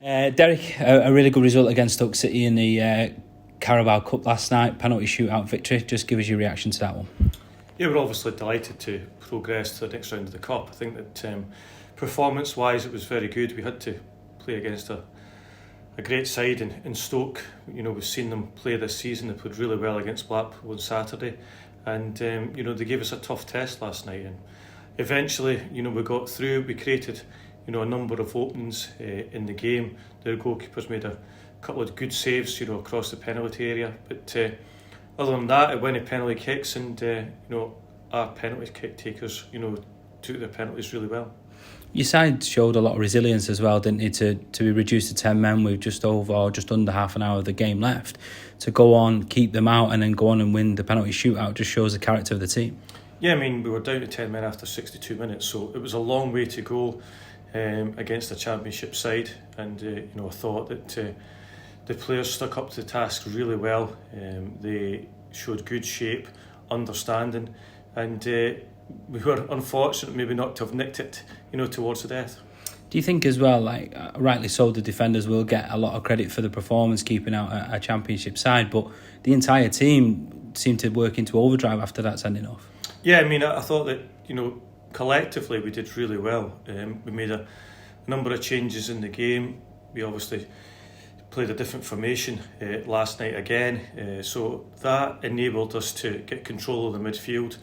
Derek, a really good result against Stoke City in the Carabao Cup last night, penalty shootout victory. Just give us your reaction to that one. Yeah, we're obviously delighted to progress to the next round of the Cup. I think that performance-wise it was very good. We had to play against a great side in Stoke. You know, we've seen them play this season. They played really well against Blackpool on Saturday, and you know, they gave us a tough test last night. And eventually, you know, we got through. We created, you know, a number of openings in the game. Their goalkeepers made a couple of good saves, you know, across the penalty area. But other than that, it went to penalty kicks, and you know, our penalty kick takers, you know, took their penalties really well. Your side showed a lot of resilience as well, didn't it? To be reduced to 10 men with just under half an hour of the game left, to go on, keep them out, and then go on and win the penalty shootout just shows the character of the team. Yeah, I mean, we were down to 10 men after 62 minutes, so it was a long way to go against a championship side, and you know, I thought that the players stuck up to the task really well. They showed good shape, understanding, and we were unfortunate maybe not to have nicked it, you know, towards the death. Do you think as well, like rightly so, the defenders will get a lot of credit for the performance keeping out a championship side, but the entire team seemed to work into overdrive after that sending off? Yeah, I mean, I thought that, you know, collectively we did really well. We made a number of changes in the game. We obviously played a different formation last night again, so that enabled us to get control of the midfield,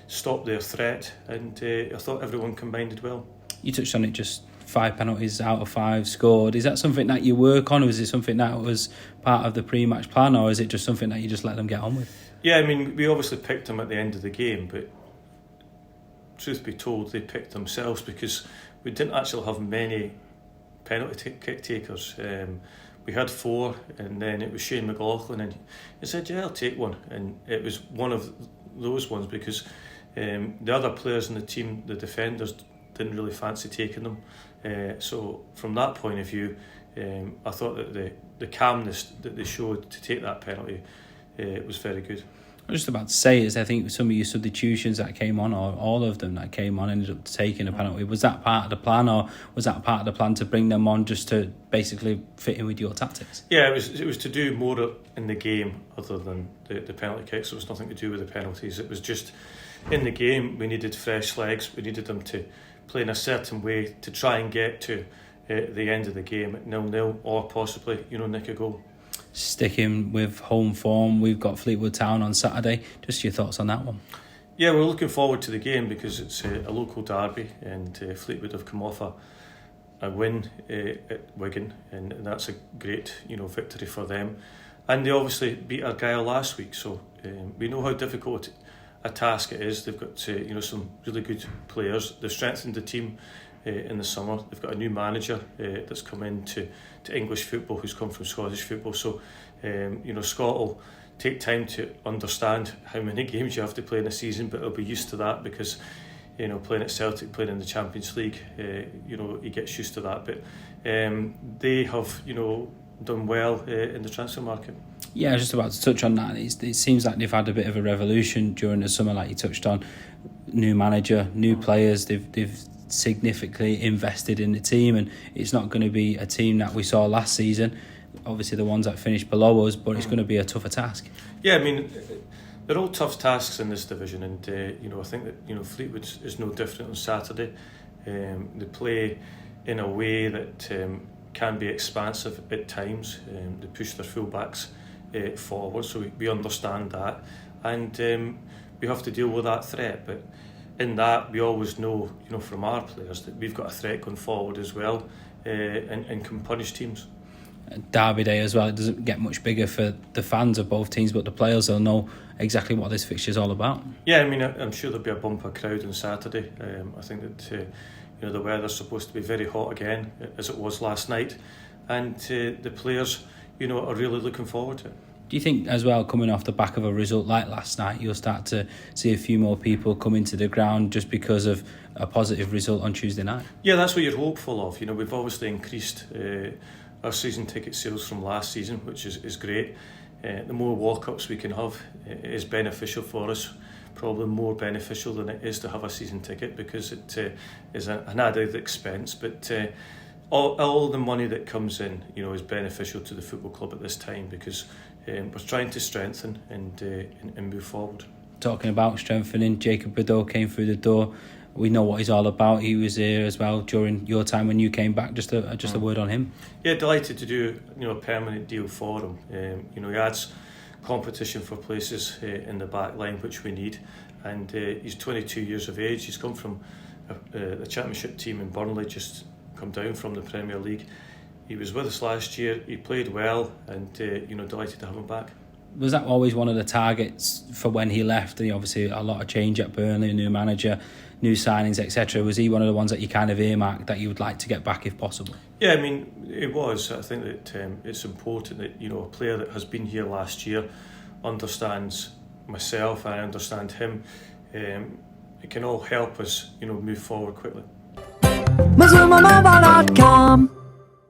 stop their threat, and I thought everyone combined well. You touched on it, just 5 penalties out of 5 scored. Is that something that you work on, or is it something that was part of the pre-match plan, or is it just something that you just let them get on with? Yeah, I mean, we obviously picked them at the end of the game, but truth be told, they picked themselves because we didn't actually have many penalty kick takers. We had 4, and then it was Shane McLaughlin, and he said, yeah, I'll take one. And it was one of those ones because the other players in the team, the defenders, didn't really fancy taking them. So from that point of view, I thought that the calmness that they showed to take that penalty was very good. I was just about to say is I think some of your substitutions that came on, or all of them that came on, ended up taking a penalty. Was that part of the plan, or was that part of the plan to bring them on just to basically fit in with your tactics? Yeah, it was to do more in the game other than the penalty kicks. It was nothing to do with the penalties. It was just in the game we needed fresh legs. We needed them to play in a certain way to try and get to the end of the game at 0-0 or possibly, you know, nick a goal. Sticking with home form, we've got Fleetwood Town on Saturday. Just your thoughts on that one? Yeah, we're looking forward to the game because it's a local derby, and Fleetwood have come off a win at Wigan, and that's a great, you know, victory for them. And they obviously beat Argyle last week, so we know how difficult a task it is. They've got you know, some really good players. They've strengthened the team in the summer. They've got a new manager that's come into English football, who's come from Scottish football. So you know, Scott will take time to understand how many games you have to play in a season, but he'll be used to that because, you know, playing at Celtic, playing in the Champions League, you know, he gets used to that. But they have, you know, done well in the transfer market. Yeah, I was just about to touch on that. It seems like they've had a bit of a revolution during the summer, like you touched on. New manager, new players. They've significantly invested in the team, and it's not going to be a team that we saw last season. Obviously, the ones that finished below us, but it's going to be a tougher task. Yeah, I mean, they're all tough tasks in this division, and you know, I think that, you know, Fleetwood is no different on Saturday. They play in a way that can be expansive at times. They push their fullbacks forward, so we understand that, and we have to deal with that threat. But in that, we always know, you know, from our players that we've got a threat going forward as well, and can punish teams. Derby day as well, it doesn't get much bigger for the fans of both teams, but the players will know exactly what this fixture is all about. Yeah, I mean, I'm sure there'll be a bumper crowd on Saturday. I think that you know, the weather's supposed to be very hot again, as it was last night, and the players, you know, are really looking forward to it. Do you think as well, coming off the back of a result like last night, you'll start to see a few more people come into the ground just because of a positive result on Tuesday night? Yeah, that's what you're hopeful of. You know, we've obviously increased our season ticket sales from last season, which is great. The more walk-ups we can have is beneficial for us, probably more beneficial than it is to have a season ticket because it is an added expense. But all the money that comes in, is beneficial to the football club at this time, because we're trying to strengthen and move forward. Talking about strengthening, Jacob Bideau came through the door. We know what he's all about. He was here as well during your time when you came back. Just a word on him. Yeah, delighted to do a permanent deal for him. He adds competition for places in the back line, which we need. And he's 22 years of age. He's come from the Championship team in Burnley, just come down from the Premier League. He was with us last year. He played well, and delighted to have him back. Was that always one of the targets for when he left? And obviously a lot of change at Burnley, a new manager, new signings, etc. Was he one of the ones that you kind of earmarked that you would like to get back if possible? Yeah, I mean, it was. I think that it's important that a player that has been here last year understands myself and I understand him. It can all help us, move forward quickly. MazumaMobile.com